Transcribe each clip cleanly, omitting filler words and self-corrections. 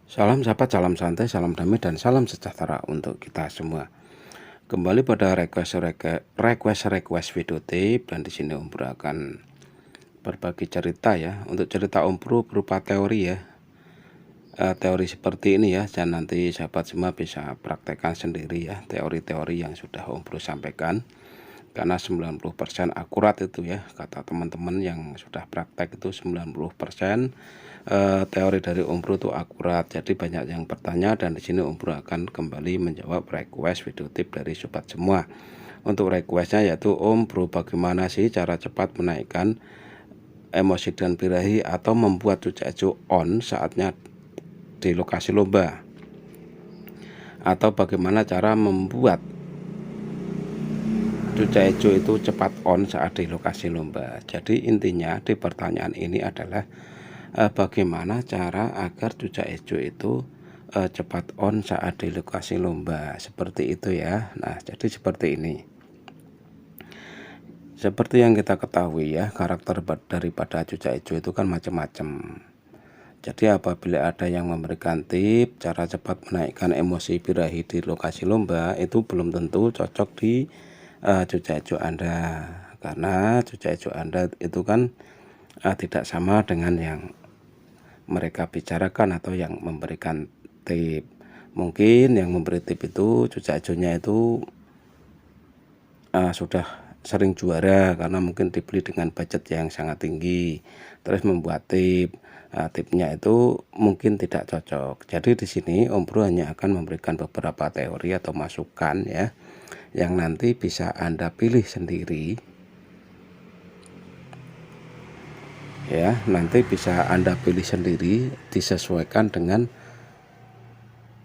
Salam sahabat, salam santai, salam damai, dan salam sejahtera untuk kita semua. Kembali pada request video tip, dan di sini Om Bro akan berbagi cerita ya. Untuk cerita Om Bro berupa teori ya. Teori seperti ini ya, dan nanti sahabat semua bisa praktekkan sendiri ya teori-teori yang sudah Om Bro sampaikan. Karena 90% akurat itu ya, kata teman-teman yang sudah praktek itu 90% teori dari Om Bro itu akurat. Jadi banyak yang bertanya, dan di sini Om Bro akan kembali menjawab request video tip dari sobat semua. Untuk requestnya yaitu, Om Bro bagaimana sih cara cepat menaikkan emosi dan birahi atau membuat cucak-cucak on saatnya di lokasi lomba, atau bagaimana cara membuat cucak hijau itu cepat on saat di lokasi lomba. Jadi intinya di pertanyaan ini adalah bagaimana cara agar cucak hijau itu cepat on saat di lokasi lomba, seperti itu ya. Nah, jadi seperti ini. Seperti yang kita ketahui ya, karakter daripada cucak hijau itu kan macam-macam. Jadi apabila ada yang memberikan tip cara cepat menaikkan emosi birahi di lokasi lomba, itu belum tentu cocok di cucak hijau Anda, karena cucak hijau Anda itu kan tidak sama dengan yang mereka bicarakan atau yang memberikan tip. Mungkin yang memberi tip itu cucak hijaunya itu sudah sering juara, karena mungkin dibeli dengan budget yang sangat tinggi, terus membuat tip. Tipnya itu mungkin tidak cocok. Jadi di sini Om Bro hanya akan memberikan beberapa teori atau masukan ya, yang nanti bisa Anda pilih sendiri ya. Nanti bisa Anda pilih sendiri, disesuaikan dengan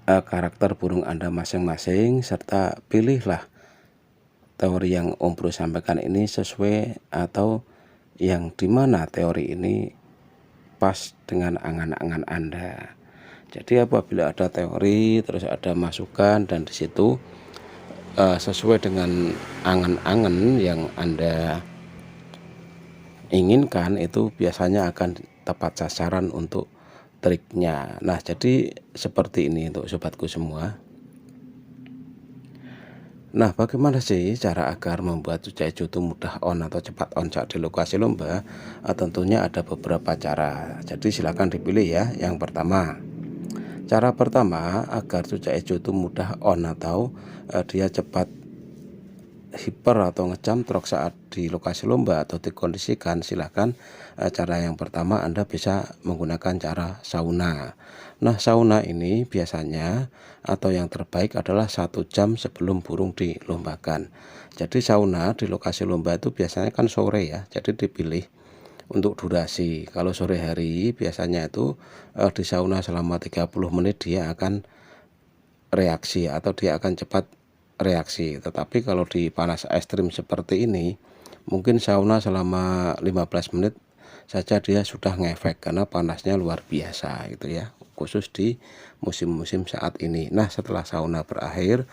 karakter burung Anda masing-masing, serta pilihlah teori yang Om Bro sampaikan ini sesuai atau yang dimana teori ini pas dengan angan-angan Anda. Jadi apabila ada teori terus ada masukan, dan di situ sesuai dengan angan-angan yang Anda inginkan, itu biasanya akan tepat sasaran untuk triknya. Nah, jadi seperti ini untuk sobatku semua. Nah, bagaimana sih cara agar membuat cucak hijau itu mudah on atau cepat on saat di lokasi lomba? Tentunya ada beberapa cara. Jadi silakan dipilih ya. Yang pertama, cara pertama agar cucak hijau itu mudah on atau dia cepat hiper atau ngejam truk saat di lokasi lomba atau dikondisikan, silahkan cara yang pertama Anda bisa menggunakan cara sauna. Nah, sauna ini biasanya atau yang terbaik adalah 1 jam sebelum burung dilombakan. Jadi sauna di lokasi lomba itu biasanya kan sore ya, jadi dipilih untuk durasi. Kalau sore hari biasanya itu di sauna selama 30 menit dia akan reaksi atau dia akan cepat reaksi. Tetapi kalau di panas ekstrim seperti ini, mungkin sauna selama 15 menit saja dia sudah ngefek, karena panasnya luar biasa gitu ya, khusus di musim-musim saat ini. Nah, setelah sauna berakhir,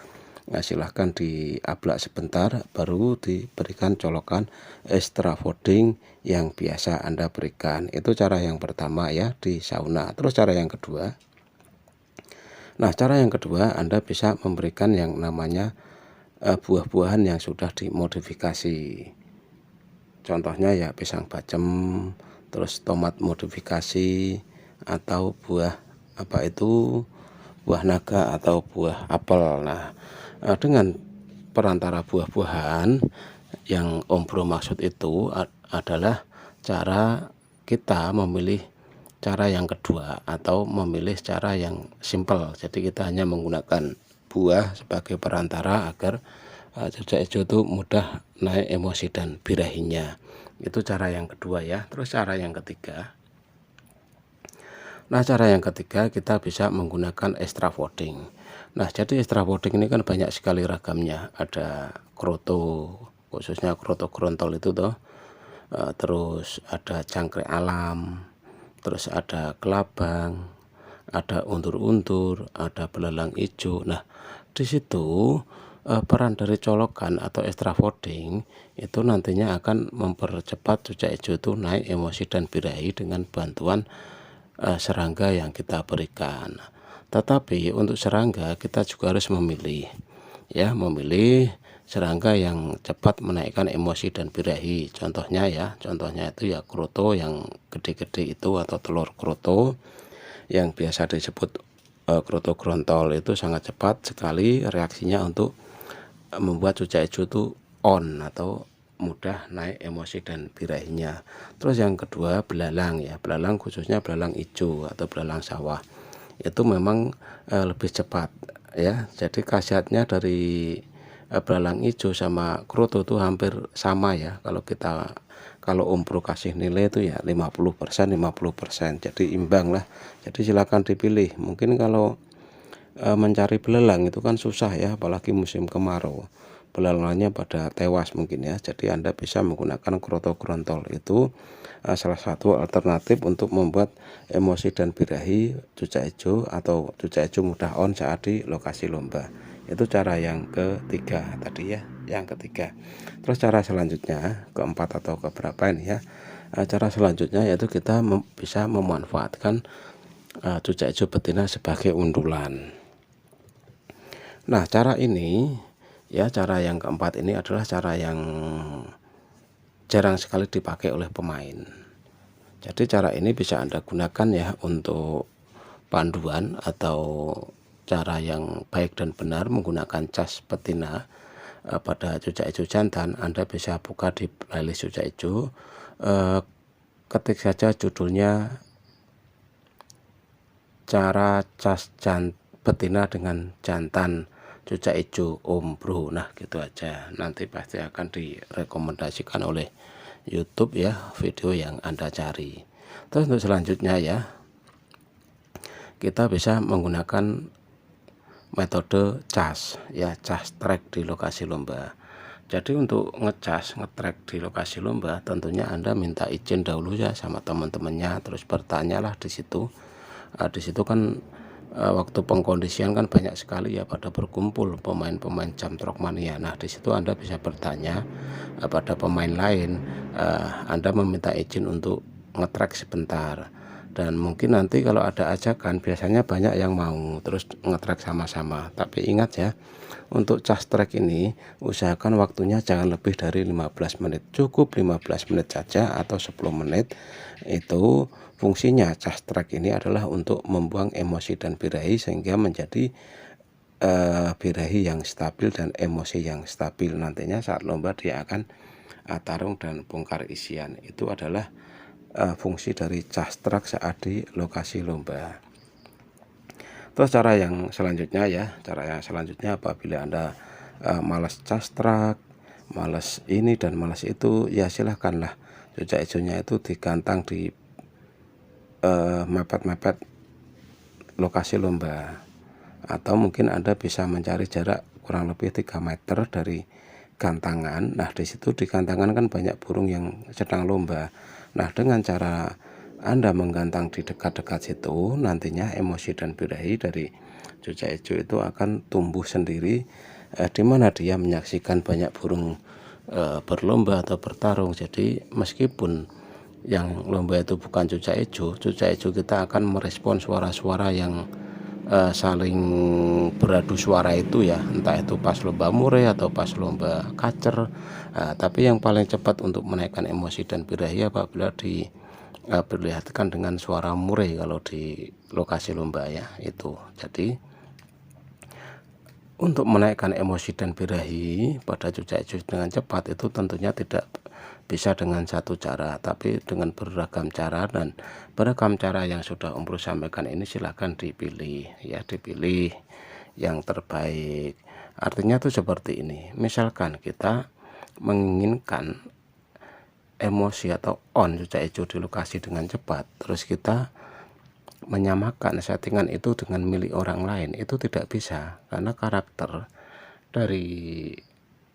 silahkan diablak sebentar, baru diberikan colokan extra fooding yang biasa Anda berikan. Itu cara yang pertama ya, di sauna. Terus cara yang kedua, Anda bisa memberikan yang namanya buah-buahan yang sudah dimodifikasi. Contohnya ya pisang bacem, terus tomat modifikasi, atau buah buah naga atau buah apel. Nah, dengan perantara buah-buahan yang Om Bro maksud itu adalah cara kita memilih cara yang kedua atau memilih cara yang simpel. Jadi kita hanya menggunakan buah sebagai perantara agar cucak hijau itu mudah naik emosi dan birahinya. Itu cara yang kedua ya. Terus cara yang ketiga, kita bisa menggunakan extra fooding. Nah, jadi extra fooding ini kan banyak sekali ragamnya. Ada kroto, khususnya kroto grontol itu toh. Terus ada cangkrik alam, terus ada kelabang, ada untur-untur, ada belalang hijau. Nah, di situ peran dari colokan atau extra fooding itu nantinya akan mempercepat cucak hijau itu naik emosi dan birahi dengan bantuan serangga yang kita berikan. Tetapi untuk serangga kita juga harus memilih, ya, memilih serangga yang cepat menaikkan emosi dan birahi. Contohnya itu ya kroto yang gede-gede itu, atau telur kroto yang biasa disebut kroto grontol, itu sangat cepat sekali reaksinya untuk membuat cucak hijau itu on atau mudah naik emosi dan birahinya. Terus yang kedua belalang, ya, belalang khususnya belalang hijau atau belalang sawah itu memang lebih cepat, ya. Jadi khasiatnya dari belalang hijau sama kroto itu hampir sama, ya. Kalau Om Bro kasih nilai itu ya 50% 50%, jadi imbang lah. Jadi silakan dipilih. Mungkin kalau mencari belalang itu kan susah, ya, apalagi musim kemarau, belalangnya pada tewas mungkin, ya. Jadi Anda bisa menggunakan kroto grontol, itu salah satu alternatif untuk membuat emosi dan birahi cucak hijau atau cucak hijau mudah on saat di lokasi lomba. Itu cara yang ketiga tadi, ya, yang ketiga. Terus cara selanjutnya, keempat atau keberapa ini, ya, cara selanjutnya yaitu kita bisa memanfaatkan cucak hijau betina sebagai undulan. Nah, cara ini, ya, cara yang keempat ini adalah cara yang jarang sekali dipakai oleh pemain. Jadi cara ini bisa Anda gunakan, ya, untuk panduan atau cara yang baik dan benar menggunakan cas betina pada cucak hijau jantan. Anda bisa buka di playlist cucak hijau, ketik saja judulnya cara cas betina dengan jantan cucak hijau Om Bro. Nah, gitu aja, nanti pasti akan direkomendasikan oleh YouTube, ya, video yang Anda cari. Terus untuk selanjutnya, ya, kita bisa menggunakan metode cas, ya, cas track di lokasi lomba. Jadi untuk ngetrack di lokasi lomba tentunya Anda minta izin dahulu, ya, sama teman-temannya, terus bertanyalah di situ. Di situ kan waktu pengkondisian kan banyak sekali, ya, pada berkumpul pemain-pemain jam Trackmania. Nah, di situ Anda bisa bertanya pada pemain lain, Anda meminta izin untuk ngetrack sebentar, dan mungkin nanti kalau ada ajakan biasanya banyak yang mau terus ngetrack sama-sama. Tapi ingat, ya, untuk cas track ini usahakan waktunya jangan lebih dari 15 menit, cukup 15 menit saja atau 10 menit. Itu fungsinya cas track ini adalah untuk membuang emosi dan birahi sehingga menjadi birahi yang stabil dan emosi yang stabil. Nantinya saat lomba dia akan tarung dan bongkar isian. Itu adalah fungsi dari cas track saat di lokasi lomba. Terus cara yang selanjutnya, ya, apabila Anda malas cas track, malas ini dan malas itu, ya, silahkanlah cucak hijaunya itu digantang di mepet-mepet lokasi lomba, atau mungkin Anda bisa mencari jarak kurang lebih 3 meter dari gantangan. Nah, di situ di gantangan kan banyak burung yang sedang lomba. Nah, dengan cara Anda menggantang di dekat-dekat situ, nantinya emosi dan birahi dari cucak hijau itu akan tumbuh sendiri, di mana dia menyaksikan banyak burung berlomba atau bertarung. Jadi meskipun yang lomba itu bukan cucak hijau kita akan merespon suara-suara yang saling beradu suara itu, ya, entah itu pas lomba murai atau pas lomba kacer. Tapi yang paling cepat untuk menaikkan emosi dan birahi apabila diperlihatkan dengan suara murai kalau di lokasi lomba, ya, itu. Jadi untuk menaikkan emosi dan birahi pada cucak hijau dengan cepat itu tentunya tidak bisa dengan satu cara, tapi dengan beragam cara, dan beragam cara yang sudah Om Bro sampaikan ini silahkan dipilih, ya, dipilih yang terbaik. Artinya itu seperti ini, misalkan kita menginginkan emosi atau on cucak hijau di lokasi dengan cepat, terus kita menyamakan settingan itu dengan milik orang lain, itu tidak bisa, karena karakter dari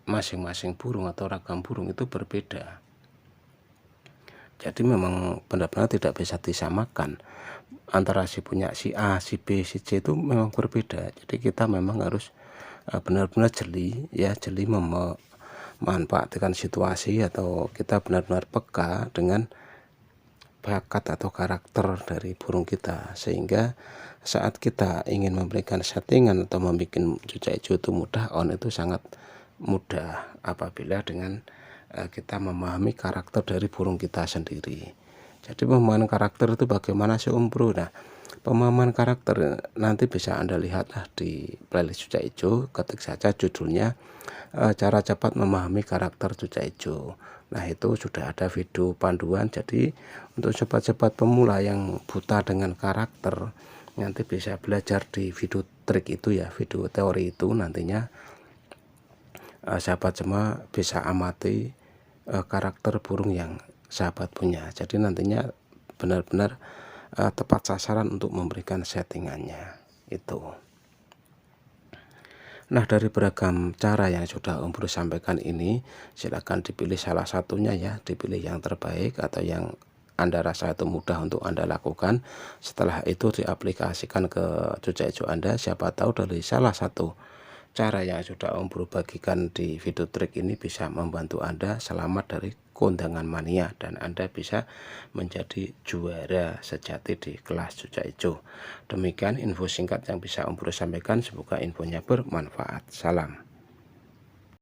masing-masing burung atau ragam burung itu berbeda. Jadi memang benar-benar tidak bisa disamakan antara punya si A, si B, si C, itu memang berbeda. Jadi kita memang harus benar-benar jeli, ya, jeli memanfaatkan situasi, atau kita benar-benar peka dengan bakat atau karakter dari burung kita, sehingga saat kita ingin memberikan settingan atau membuat cucak hijau itu mudah on itu sangat mudah apabila dengan kita memahami karakter dari burung kita sendiri. Jadi pemahaman karakter itu bagaimana sih Om Bro? Nah, pemahaman karakter nanti bisa Anda lihatlah di playlist cucak hijau, ketik saja judulnya cara cepat memahami karakter cucak hijau. Nah, itu sudah ada video panduan, jadi untuk sobat-sobat pemula yang buta dengan karakter nanti bisa belajar di video trik itu ya, video teori itu nantinya sahabat semua bisa amati karakter burung yang sahabat punya. Jadi nantinya benar-benar tepat sasaran untuk memberikan settingannya itu. Nah, dari beragam cara yang sudah Om Bro sampaikan ini, silakan dipilih salah satunya ya, dipilih yang terbaik atau yang Anda rasa itu mudah untuk Anda lakukan. Setelah itu diaplikasikan ke cucak hijau Anda, siapa tahu dari salah satu cara yang sudah Om Bro bagikan di video trik ini bisa membantu Anda selamat dari kondangan mania dan Anda bisa menjadi juara sejati di kelas cucak hijau. Demikian info singkat yang bisa Om Bro sampaikan, semoga infonya bermanfaat. Salam.